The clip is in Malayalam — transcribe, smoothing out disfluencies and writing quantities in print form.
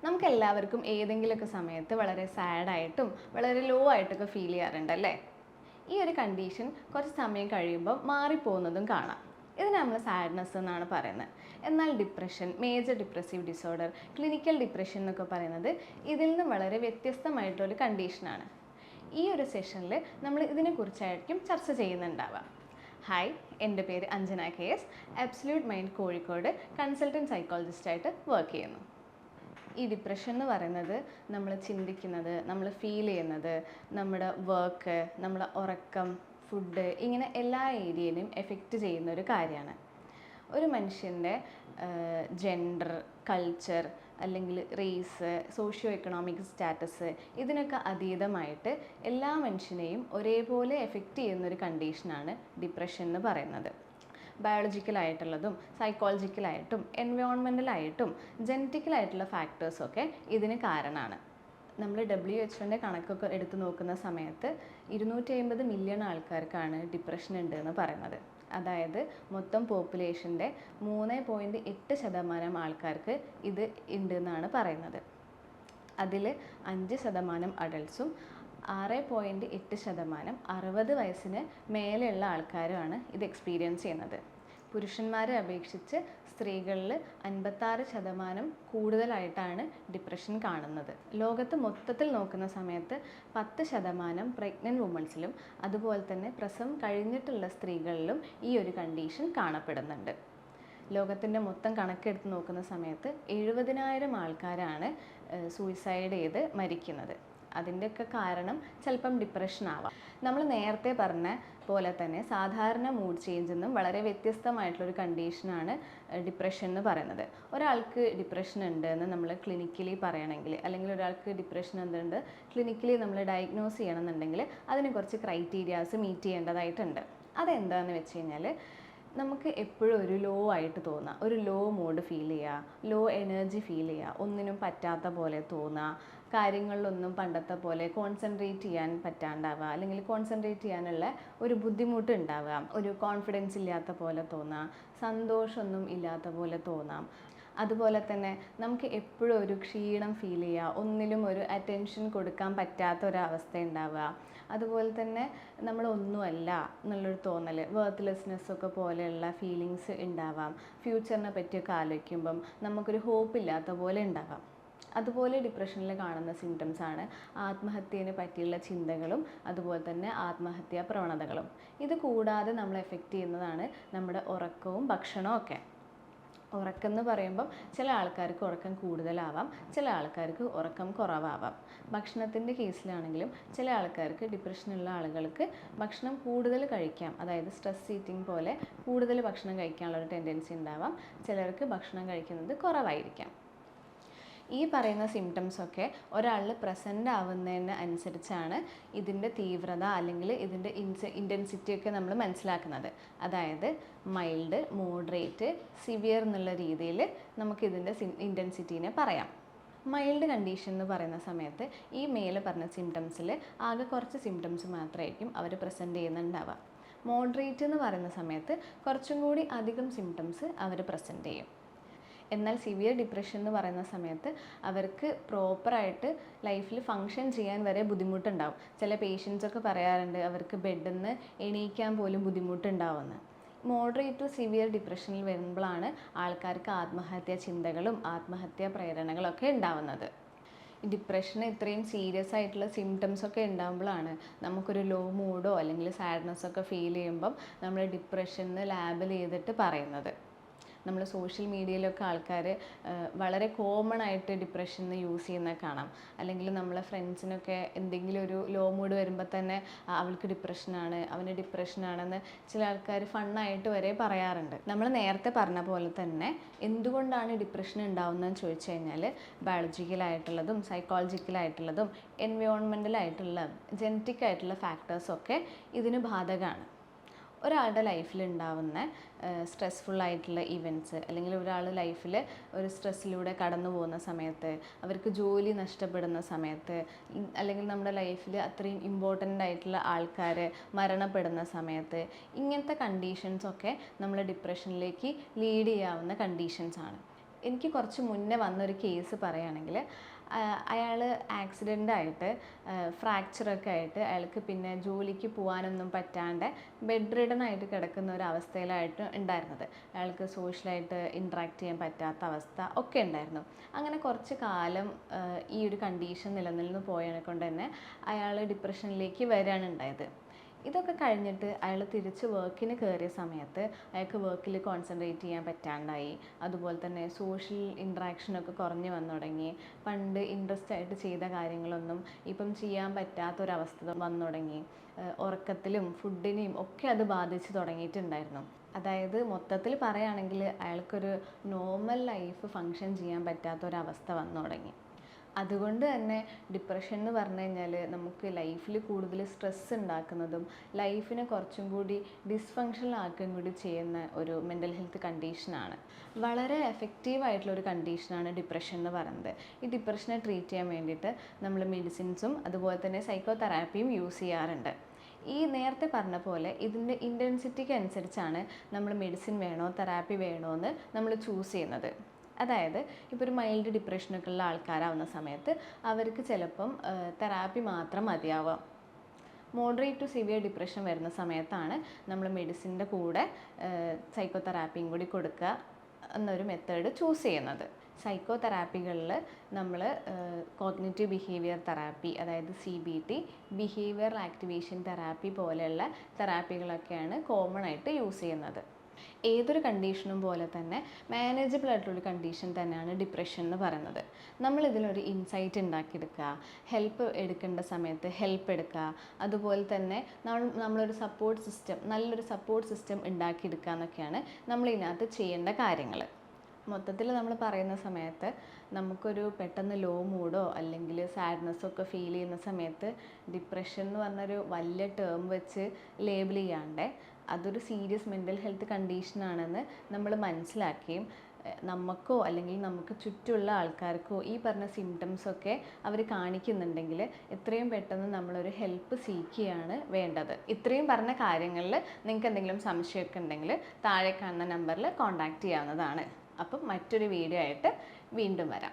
നമുക്കെല്ലാവർക്കും ഏതെങ്കിലുമൊക്കെ സമയത്ത് വളരെ സാഡായിട്ടും വളരെ ലോ ആയിട്ടൊക്കെ ഫീൽ ചെയ്യാറുണ്ടല്ലേ? ഈ ഒരു കണ്ടീഷൻ കുറച്ച് സമയം കഴിയുമ്പോൾ മാറിപ്പോകുന്നതും കാണാം. ഇതിന് നമ്മൾ സാഡ്നെസ് എന്നാണ് പറയുന്നത്. എന്നാൽ depression, major depressive disorder, clinical depression എന്നൊക്കെ പറയുന്നത് ഇതിൽ നിന്ന് വളരെ വ്യത്യസ്തമായിട്ടുള്ളൊരു കണ്ടീഷനാണ്. ഈ ഒരു സെഷനിൽ നമ്മൾ ഇതിനെക്കുറിച്ചായിരിക്കും ചർച്ച ചെയ്യുന്നുണ്ടാവുക. ഹായ്, എൻ്റെ പേര് Anjana KS. Absolute mind Kozhikode consultant സൈക്കോളജിസ്റ്റായിട്ട് വർക്ക് ചെയ്യുന്നു. ഈ ഡിപ്രഷൻ എന്ന് പറയുന്നത് നമ്മൾ ചിന്തിക്കുന്നത്, നമ്മൾ ഫീൽ ചെയ്യുന്നത്, നമ്മുടെ വർക്ക്, നമ്മുടെ ഉറക്കം, ഫുഡ്, ഇങ്ങനെ എല്ലാ ഏരിയയിലും എഫക്റ്റ് ചെയ്യുന്ന ഒരു കാര്യമാണ്. ഒരു മനുഷ്യൻ്റെ ജെൻഡർ, കൾച്ചർ, അല്ലെങ്കിൽ റേസ്, സോഷ്യോ എക്കണോമിക് സ്റ്റാറ്റസ്, ഇതിനൊക്കെ അതീതമായിട്ട് എല്ലാ മനുഷ്യനെയും ഒരേപോലെ എഫക്റ്റ് ചെയ്യുന്നൊരു കണ്ടീഷനാണ് ഡിപ്രഷൻ എന്ന് പറയുന്നത്. ബയോളജിക്കലായിട്ടുള്ളതും സൈക്കോളജിക്കലായിട്ടും എൻവയോൺമെൻ്റലായിട്ടും ജനറ്റിക്കലായിട്ടുള്ള ഫാക്ടേഴ്സൊക്കെ ഇതിന് കാരണമാണ്. നമ്മൾ WHO കണക്കൊക്കെ എടുത്തു നോക്കുന്ന സമയത്ത് 250 മില്യൺ ആൾക്കാർക്കാണ് ഡിപ്രഷൻ ഉണ്ട് എന്ന് പറയുന്നത്. അതായത് മൊത്തം പോപ്പുലേഷൻ്റെ 3.8% ആൾക്കാർക്ക് ഇത് ഉണ്ട് എന്നാണ് പറയുന്നത്. അതിൽ 5% അഡൾട്ട്സും 6.8% 60 വയസ്സിന് മേലെയുള്ള ആൾക്കാരുമാണ് ഇത് എക്സ്പീരിയൻസ് ചെയ്യുന്നത്. പുരുഷന്മാരെ അപേക്ഷിച്ച് സ്ത്രീകളിൽ 56% കൂടുതലായിട്ടാണ് ഡിപ്രഷൻ കാണുന്നത്. ലോകത്ത് മൊത്തത്തിൽ നോക്കുന്ന സമയത്ത് 10% പ്രഗ്നൻറ്റ് വുമൺസിലും അതുപോലെ തന്നെ പ്രസവം കഴിഞ്ഞിട്ടുള്ള സ്ത്രീകളിലും ഈ ഒരു കണ്ടീഷൻ കാണപ്പെടുന്നുണ്ട്. ലോകത്തിൻ്റെ മൊത്തം കണക്കെടുത്ത് നോക്കുന്ന സമയത്ത് 70,000 ആൾക്കാരാണ് സൂയിസൈഡ് ചെയ്ത് മരിക്കുന്നത്. അതിൻ്റെയൊക്കെ കാരണം ചിലപ്പം ഡിപ്രഷൻ ആവാം. നമ്മൾ നേരത്തെ പറഞ്ഞ പോലെ തന്നെ സാധാരണ മൂഡ് ചേഞ്ചിൽ നിന്നും വളരെ വ്യത്യസ്തമായിട്ടുള്ളൊരു കണ്ടീഷനാണ് ഡിപ്രഷൻ എന്ന് പറയുന്നത്. ഒരാൾക്ക് ഡിപ്രഷൻ ഉണ്ട് എന്ന് നമ്മൾ ക്ലിനിക്കലി പറയണമെങ്കിൽ, അല്ലെങ്കിൽ ഒരാൾക്ക് ഡിപ്രഷൻ എന്തുണ്ട് ക്ലിനിക്കലി നമ്മൾ ഡയഗ്നോസ് ചെയ്യണമെന്നുണ്ടെങ്കിൽ അതിന് കുറച്ച് ക്രൈറ്റീരിയാസ് മീറ്റ് ചെയ്യേണ്ടതായിട്ടുണ്ട്. അതെന്താണെന്ന് വെച്ച് കഴിഞ്ഞാൽ, നമുക്ക് എപ്പോഴും ഒരു ലോ ആയിട്ട് തോന്നുക, ഒരു ലോ മൂഡ് ഫീൽ ചെയ്യുക, ലോ എനർജി ഫീൽ ചെയ്യുക, ഒന്നിനും പറ്റാത്ത പോലെ തോന്നുക, കാര്യങ്ങളിലൊന്നും പണ്ടത്തെ പോലെ കോൺസെൻട്രേറ്റ് ചെയ്യാൻ പറ്റാണ്ടാവുക, അല്ലെങ്കിൽ കോൺസെൻട്രേറ്റ് ചെയ്യാനുള്ള ഒരു ബുദ്ധിമുട്ട് ഉണ്ടാവുക, ഒരു കോൺഫിഡൻസ് ഇല്ലാത്ത പോലെ തോന്നുക, സന്തോഷമൊന്നും ഇല്ലാത്ത പോലെ തോന്നാം. അതുപോലെ തന്നെ നമുക്ക് എപ്പോഴും ഒരു ക്ഷീണം ഫീൽ ചെയ്യുക, ഒന്നിലും ഒരു അറ്റൻഷൻ കൊടുക്കാൻ പറ്റാത്ത ഒരവസ്ഥ ഉണ്ടാവുക. അതുപോലെ തന്നെ നമ്മളൊന്നുമല്ല എന്നുള്ളൊരു തോന്നൽ, വർത്ത്ലെസ്നെസ്സൊക്കെ പോലെയുള്ള ഫീലിങ്സ് ഉണ്ടാവാം. ഫ്യൂച്ചറിനെ പറ്റിയൊക്കെ ആലോചിക്കുമ്പം നമുക്കൊരു ഹോപ്പ് ഇല്ലാത്ത പോലെ ഉണ്ടാവാം. അതുപോലെ ഡിപ്രഷനിൽ കാണുന്ന സിംറ്റംസാണ് ആത്മഹത്യയെ പറ്റിയുള്ള ചിന്തകളും അതുപോലെ തന്നെ ആത്മഹത്യാ പ്രവണതകളും. ഇത് കൂടാതെ നമ്മളെ എഫക്റ്റ് ചെയ്യുന്നതാണ് നമ്മുടെ ഉറക്കവും ഭക്ഷണവും ഒക്കെ. ഉറക്കം എന്ന് പറയുമ്പം ചില ആൾക്കാർക്ക് ഉറക്കം കൂടുതലാവാം, ചില ആൾക്കാർക്ക് ഉറക്കം കുറവാവാം. ഭക്ഷണത്തിൻ്റെ കേസിലാണെങ്കിലും ചില ആൾക്കാർക്ക്, ഡിപ്രഷനുള്ള ആളുകൾക്ക് ഭക്ഷണം കൂടുതൽ കഴിക്കാം, അതായത് സ്ട്രെസ് ഈറ്റിംഗ് പോലെ കൂടുതൽ ഭക്ഷണം കഴിക്കാനുള്ളൊരു ടെൻഡൻസി ഉണ്ടാവാം. ചിലർക്ക് ഭക്ഷണം കഴിക്കുന്നത് കുറവായിരിക്കാം. ഈ പറയുന്ന സിംറ്റംസൊക്കെ ഒരാളിൽ പ്രസൻ്റ് ആവുന്നതിന് അനുസരിച്ചാണ് ഇതിൻ്റെ തീവ്രത അല്ലെങ്കിൽ ഇതിൻ്റെ ഇൻറ്റൻസിറ്റിയൊക്കെ നമ്മൾ മനസ്സിലാക്കുന്നത്. അതായത് മൈൽഡ്, മോഡറേറ്റ്, സിവിയർ എന്നുള്ള രീതിയിൽ നമുക്കിതിൻ്റെ ഇൻറ്റൻസിറ്റീനെ പറയാം. മൈൽഡ് കണ്ടീഷൻ എന്ന് പറയുന്ന സമയത്ത് ഈ മേലെ പറഞ്ഞ സിംറ്റംസിൽ ആകെ കുറച്ച് സിംറ്റംസ് മാത്രമായിരിക്കും അവർ പ്രസൻറ്റ് ചെയ്യുന്നുണ്ടാവുക. മോഡറേറ്റ് എന്ന് പറയുന്ന സമയത്ത് കുറച്ചും കൂടി അധികം സിംറ്റംസ് അവർ പ്രസൻറ്റ് ചെയ്യും. എന്നാൽ സിവിയർ ഡിപ്രഷൻ എന്ന് പറയുന്ന സമയത്ത് അവർക്ക് പ്രോപ്പറായിട്ട് ലൈഫിൽ ഫങ്ഷൻ ചെയ്യാൻ വരെ ബുദ്ധിമുട്ടുണ്ടാവും. ചില പേഷ്യൻസൊക്കെ പറയാറുണ്ട് അവർക്ക് ബെഡിൽ നിന്ന് എണീക്കാൻ പോലും ബുദ്ധിമുട്ടുണ്ടാവുമെന്ന്. മോഡറേറ്റ് ടു സിവിയർ ഡിപ്രഷനിൽ വരുമ്പോഴാണ് ആൾക്കാർക്ക് ആത്മഹത്യാ ചിന്തകളും ആത്മഹത്യാ പ്രേരണകളൊക്കെ ഉണ്ടാവുന്നത്. ഡിപ്രഷന് ഇത്രയും സീരിയസ് ആയിട്ടുള്ള സിംറ്റംസൊക്കെ ഉണ്ടാകുമ്പോഴാണ് നമുക്കൊരു ലോ മൂഡോ അല്ലെങ്കിൽ സാഡ്നെസ്സൊക്കെ ഫീൽ ചെയ്യുമ്പം നമ്മൾ ഡിപ്രഷൻ ലാബിൽ ചെയ്തിട്ട് പറയുന്നത്. നമ്മൾ സോഷ്യൽ മീഡിയയിലൊക്കെ ആൾക്കാർ വളരെ കോമൺ ആയിട്ട് ഡിപ്രഷൻ യൂസ് ചെയ്യുന്നത് കാണാം. അല്ലെങ്കിൽ നമ്മളെ ഫ്രണ്ട്സിനൊക്കെ എന്തെങ്കിലും ഒരു ലോ മൂഡ് വരുമ്പോൾ തന്നെ അവൾക്ക് ഡിപ്രഷനാണ്, അവന് ഡിപ്രഷനാണെന്ന് ചില ആൾക്കാർ ഫണ്ണായിട്ട് വരെ പറയാറുണ്ട്. നമ്മൾ നേരത്തെ പറഞ്ഞ പോലെ തന്നെ എന്തുകൊണ്ടാണ് ഡിപ്രഷൻ ഉണ്ടാവുന്നതെന്ന് ചോദിച്ചു കഴിഞ്ഞാൽ ബയോളജിക്കലായിട്ടുള്ളതും സൈക്കോളജിക്കലായിട്ടുള്ളതും എൻവയോൺമെൻ്റലായിട്ടുള്ള ജനറ്റിക് ആയിട്ടുള്ള ഫാക്ടേഴ്സൊക്കെ ഇതിന് ബാധകമാണ്. ഒരാളുടെ ലൈഫിൽ ഉണ്ടാവുന്ന സ്ട്രെസ്ഫുള്ളായിട്ടുള്ള ഇവൻറ്റ്സ്, അല്ലെങ്കിൽ ഒരാൾ ലൈഫിൽ ഒരു സ്ട്രെസ്സിലൂടെ കടന്നു പോകുന്ന സമയത്ത്, അവർക്ക് ജോലി നഷ്ടപ്പെടുന്ന സമയത്ത്, അല്ലെങ്കിൽ നമ്മുടെ ലൈഫിൽ അത്രയും ഇമ്പോർട്ടൻ്റ് ആയിട്ടുള്ള ആൾക്കാർ മരണപ്പെടുന്ന സമയത്ത്, ഇങ്ങനത്തെ കണ്ടീഷൻസൊക്കെ നമ്മൾ ഡിപ്രഷനിലേക്ക് ലീഡ് ചെയ്യാവുന്ന കണ്ടീഷൻസാണ്. എനിക്ക് കുറച്ച് മുന്നേ വന്നൊരു കേസ് പറയുകയാണെങ്കിൽ അയാൾ ആക്സിഡൻ്റായിട്ട് ഫ്രാക്ചറൊക്കെ ആയിട്ട് അയാൾക്ക് പിന്നെ ജോലിക്ക് പോകാനൊന്നും പറ്റാണ്ട് ബെഡ് റിഡൻ ആയിട്ട് കിടക്കുന്ന ഒരു അവസ്ഥയിലായിട്ട് ഉണ്ടായിരുന്നത്. അയാൾക്ക് സോഷ്യലായിട്ട് ഇൻട്രാക്ട് ചെയ്യാൻ പറ്റാത്ത അവസ്ഥ ഒക്കെ ഉണ്ടായിരുന്നു. അങ്ങനെ കുറച്ച് കാലം ഈ ഒരു കണ്ടീഷൻ നിലനിന്ന് പോയതിനെ കൊണ്ട് തന്നെ അയാൾ ഡിപ്രഷനിലേക്ക് വരികയാണ് ഉണ്ടായത്. ഇതൊക്കെ കഴിഞ്ഞിട്ട് അയാൾ തിരിച്ച് വർക്കിന് കയറിയ സമയത്ത് അയാൾക്ക് വർക്കിൽ കോൺസെൻട്രേറ്റ് ചെയ്യാൻ പറ്റാണ്ടായി. അതുപോലെ തന്നെ സോഷ്യൽ ഇൻട്രാക്ഷനൊക്കെ കുറഞ്ഞു വന്നു തുടങ്ങി. പണ്ട് ഇൻട്രസ്റ്റ് ആയിട്ട് ചെയ്ത കാര്യങ്ങളൊന്നും ഇപ്പം ചെയ്യാൻ പറ്റാത്തൊരവസ്ഥ വന്നു തുടങ്ങി. ഉറക്കത്തിലും ഫുഡിനെയും ഒക്കെ അത് ബാധിച്ച് തുടങ്ങിയിട്ടുണ്ടായിരുന്നു. അതായത് മൊത്തത്തിൽ പറയുകയാണെങ്കിൽ അയാൾക്കൊരു നോർമൽ ലൈഫ് ഫങ്ഷൻ ചെയ്യാൻ പറ്റാത്തൊരവസ്ഥ വന്നു തുടങ്ങി. അതുകൊണ്ട് തന്നെ ഡിപ്രഷൻ എന്ന് പറഞ്ഞു കഴിഞ്ഞാൽ നമുക്ക് ലൈഫിൽ കൂടുതൽ സ്ട്രെസ് ഉണ്ടാക്കുന്നതും ലൈഫിനെ കുറച്ചും കൂടി ഡിസ്ഫങ്ഷണൽ ആക്കുകയും കൂടി ചെയ്യുന്ന ഒരു മെൻ്റൽ ഹെൽത്ത് കണ്ടീഷനാണ്. വളരെ എഫക്റ്റീവായിട്ടുള്ളൊരു കണ്ടീഷനാണ് ഡിപ്രഷൻ എന്ന് പറയുന്നത്. ഈ ഡിപ്രഷനെ ട്രീറ്റ് ചെയ്യാൻ വേണ്ടിയിട്ട് നമ്മൾ മെഡിസിൻസും അതുപോലെ തന്നെ സൈക്കോ തെറാപ്പിയും യൂസ് ചെയ്യാറുണ്ട്. ഈ നേരത്തെ പറഞ്ഞ പോലെ ഇതിൻ്റെ ഇൻറ്റൻസിറ്റിക്ക് അനുസരിച്ചാണ് നമ്മൾ മെഡിസിൻ വേണോ തെറാപ്പി വേണോ എന്ന് നമ്മൾ ചൂസ് ചെയ്യുന്നത്. അതായത് ഇപ്പോൾ ഒരു മൈൽഡ് ഡിപ്രഷനൊക്കെ ഉള്ള ആൾക്കാരാവുന്ന സമയത്ത് അവർക്ക് ചിലപ്പം തെറാപ്പി മാത്രം മതിയാവാം. മോഡറേറ്റ് ടു സിവിയർ ഡിപ്രഷൻ വരുന്ന സമയത്താണ് നമ്മൾ മെഡിസിൻ്റെ കൂടെ സൈക്കോ തെറാപ്പിയും കൂടി കൊടുക്കുക എന്നൊരു മെത്തേഡ് ചൂസ് ചെയ്യുന്നത്. സൈക്കോ തെറാപ്പികളിൽ നമ്മൾ കോഗ്നിറ്റീവ് ബിഹേവിയർ തെറാപ്പി, അതായത് CBT, ബിഹേവിയർ ആക്ടിവേഷൻ തെറാപ്പി പോലെയുള്ള തെറാപ്പികളൊക്കെയാണ് കോമൺ ആയിട്ട് യൂസ് ചെയ്യുന്നത്. ഏതൊരു കണ്ടീഷനും പോലെ തന്നെ മാനേജബിൾ ആയിട്ടുള്ളൊരു കണ്ടീഷൻ തന്നെയാണ് ഡിപ്രഷൻ എന്ന് പറയുന്നത്. നമ്മളിതിലൊരു ഇൻസൈറ്റ് ഉണ്ടാക്കിയെടുക്കുക, ഹെൽപ്പ് എടുക്കേണ്ട സമയത്ത് ഹെൽപ്പ് എടുക്കുക, അതുപോലെ തന്നെ നമ്മളൊരു സപ്പോർട്ട് സിസ്റ്റം, നല്ലൊരു സപ്പോർട്ട് സിസ്റ്റം ഉണ്ടാക്കിയെടുക്കുക എന്നൊക്കെയാണ് നമ്മളിതിനകത്ത് ചെയ്യേണ്ട കാര്യങ്ങൾ. മൊത്തത്തിൽ നമ്മൾ പറയുന്ന സമയത്ത് നമുക്കൊരു പെട്ടെന്ന് ലോ മൂഡോ അല്ലെങ്കിൽ സാഡ്നെസ്സോ ഒക്കെ ഫീൽ ചെയ്യുന്ന സമയത്ത് ഡിപ്രഷൻ എന്ന് പറഞ്ഞൊരു വലിയ ടേം വെച്ച് ലേബിൾ ചെയ്യാണ്ട് അതൊരു സീരിയസ് മെൻ്റൽ ഹെൽത്ത് കണ്ടീഷനാണെന്ന് നമ്മൾ മനസ്സിലാക്കുകയും നമുക്കോ അല്ലെങ്കിൽ നമുക്ക് ചുറ്റുമുള്ള ആൾക്കാർക്കോ ഈ പറഞ്ഞ സിംറ്റംസൊക്കെ അവർ കാണിക്കുന്നുണ്ടെങ്കിൽ എത്രയും പെട്ടെന്ന് നമ്മളൊരു ഹെൽപ്പ് സീക്കുകയാണ് വേണ്ടത്. ഇത്രയും പറഞ്ഞ കാര്യങ്ങളിൽ നിങ്ങൾക്ക് എന്തെങ്കിലും സംശയമൊക്കെ ഉണ്ടെങ്കിൽ താഴെ കാണുന്ന നമ്പറിൽ കോൺടാക്റ്റ് ചെയ്യാവുന്നതാണ്. അപ്പം മറ്റൊരു വീഡിയോ ആയിട്ട് വീണ്ടും വരാം.